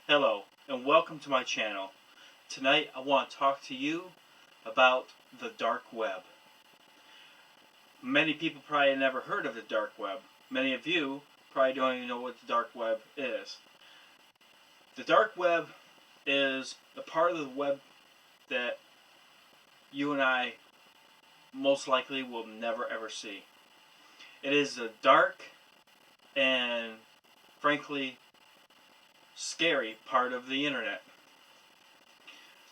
Hello and welcome to my channel. Tonight I want to talk to you about the dark web. Many people probably never heard of the dark web. Many of you probably don't even know what the dark web is. The dark web is a part of the web that you and I most likely will never ever see. It is a dark and frankly scary part of the internet.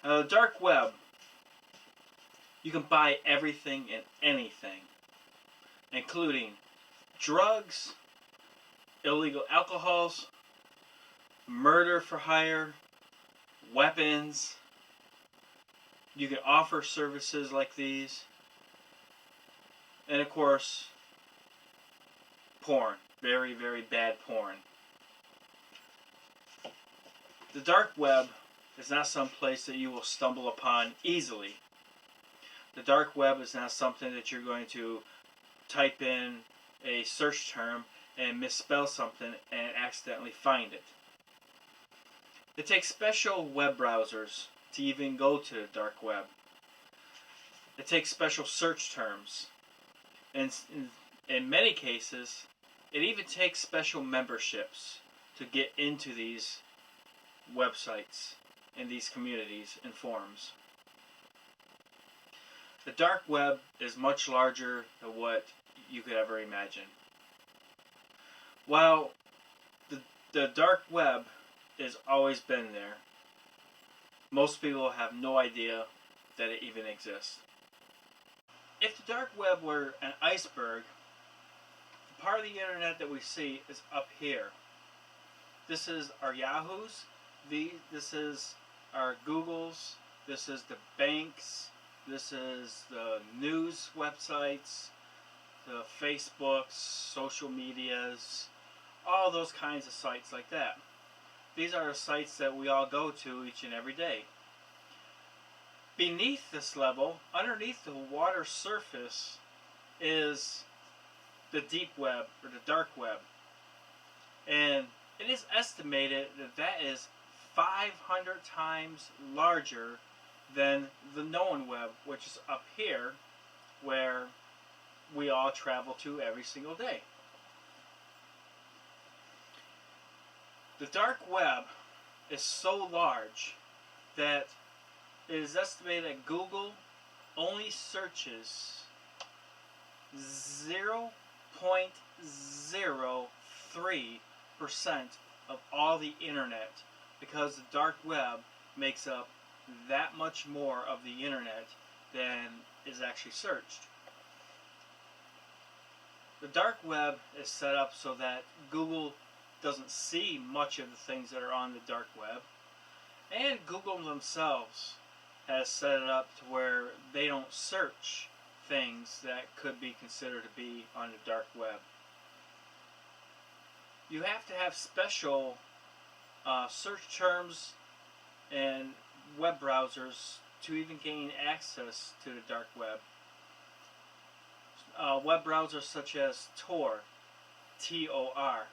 The dark web, you can buy everything and anything, including drugs, illegal alcohols, murder for hire, weapons. You can offer services like these, and of course, porn. Very, very bad porn. The dark web is not some place that you will stumble upon easily. The dark web is not something that you're going to type in a search term and misspell something and accidentally find it. It takes special web browsers to even go to the dark web. It takes special search terms. And in many cases, it even takes special memberships to get into these websites and these communities and forums. The dark web is much larger than what you could ever imagine. While the dark web has always been there, most people have no idea that it even exists. If the dark web were an iceberg, the part of the internet that we see is up here. This is our Yahoos, this is our Googles, this is the banks, this is the news websites, the Facebooks, social medias, all those kinds of sites like that. These are the sites that we all go to each and every day. Beneath this level, underneath the water surface, is the deep web or the dark web. And it is estimated that that is 500 times larger than the known web, which is up here where we all travel to every single day. The dark web is so large that it is estimated that Google only searches 0.03% of all the internet, because the dark web makes up that much more of the internet than is actually searched. The dark web is set up so that Google doesn't see much of the things that are on the dark web, and Google themselves has set it up to where they don't search things that could be considered to be on the dark web. You have to have special search terms and web browsers to even gain access to the dark web. Web browsers such as Tor, T-O-R,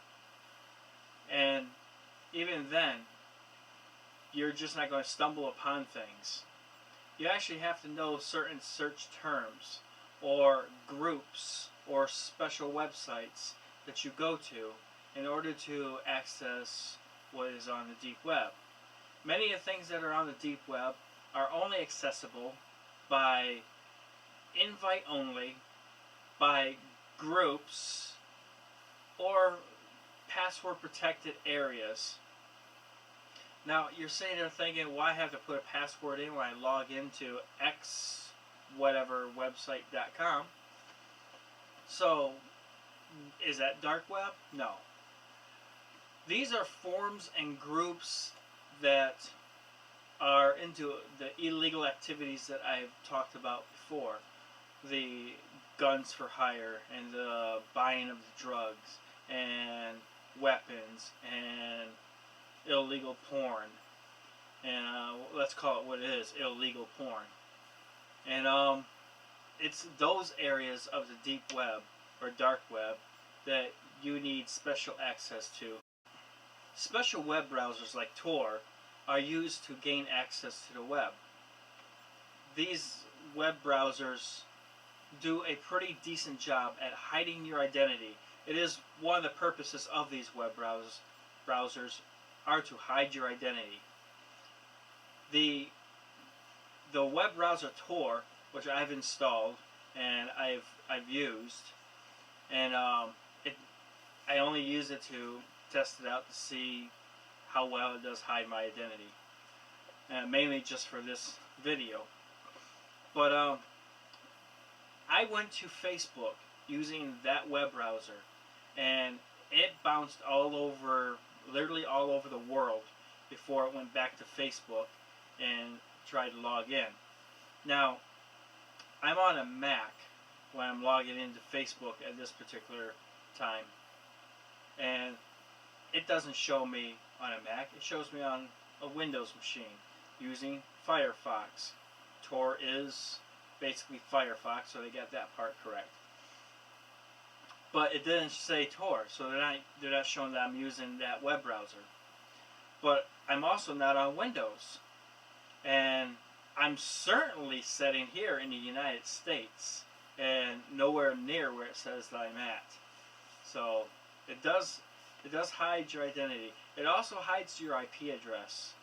and even then, you're just not going to stumble upon things. You actually have to know certain search terms or groups or special websites that you go to in order to access what is on the deep web. Many of the things that are on the deep web are only accessible by invite only, by groups, or password protected areas. Now you're sitting there thinking, why have to put a password in when I log into X whatever website.com? So is that dark web? No. These are forums and groups that are into the illegal activities that I've talked about before. The guns for hire and the buying of the drugs and weapons and illegal porn. And let's call it what it is, illegal porn. And it's those areas of the deep web or dark web that you need special access to. special web browsers like Tor are used to gain access to the web. These web browsers do a pretty decent job at hiding your identity. It is one of the purposes of these web browsers are to hide your identity. The web browser Tor, which I've installed and I've used, and I only use it to test it out to see how well it does hide my identity, mainly just for this video. But I went to Facebook using that web browser, and it bounced all over, literally all over the world, before it went back to Facebook and tried to log in. Now, I'm on a Mac when I'm logging into Facebook at this particular time, and it doesn't show me on a Mac. It shows me on a Windows machine using Firefox. Tor is basically Firefox, so they got that part correct. But it didn't say Tor, so they're not showing that I'm using that web browser. But I'm also not on Windows, and I'm certainly sitting here in the United States and nowhere near where it says that I'm at. So it does hide your identity. It also hides your IP address.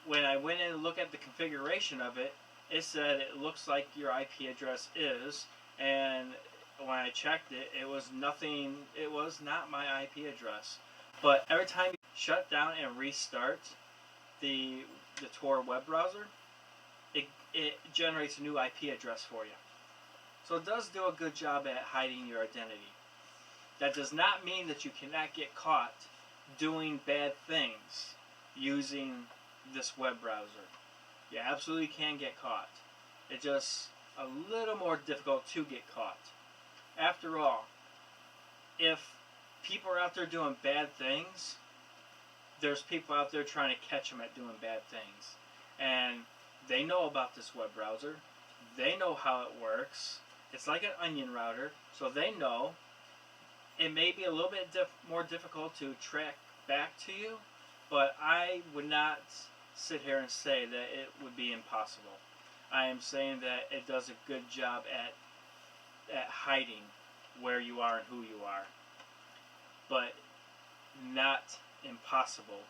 When I went in and looked at the configuration of it, it said it looks like your IP address is, and when I checked it, it was nothing. It was not my IP address. But every time you shut down and restart the Tor web browser, it generates a new IP address for you. So it does do a good job at hiding your identity. That does not mean that you cannot get caught doing bad things using this web browser. You absolutely can get caught. It's just a little more difficult to get caught. After all, if people are out there doing bad things, there's people out there trying to catch them at doing bad things. And they know about this web browser. They know how it works. It's like an onion router, so they know. It may be a little bit more difficult to track back to you, but I would not sit here and say that it would be impossible. I am saying that it does a good job at hiding where you are and who you are, but not impossible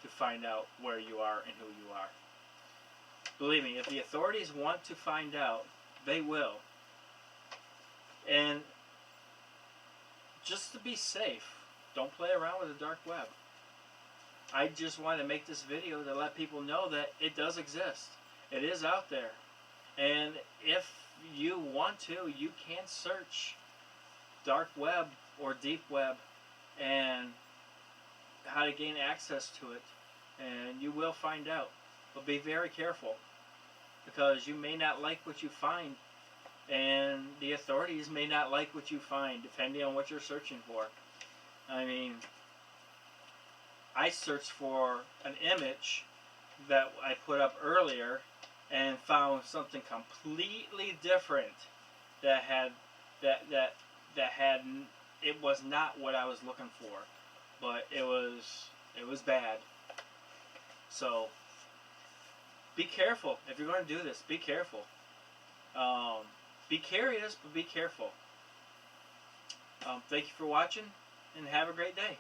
to find out where you are and who you are. Believe me, if the authorities want to find out, they will. And just to be safe, don't play around with the dark web. I just wanted to make this video to let people know that it does exist. It is out there. And if you want to, you can search dark web or deep web and how to gain access to it. And you will find out. But be very careful, because you may not like what you find, and the authorities may not like what you find, depending on what you're searching for. I mean, I searched for an image that I put up earlier and found something completely different that had it was not what I was looking for, but it was bad. So be careful if you're going to do this. Be careful. Be curious, but be careful. Thank you for watching, and have a great day.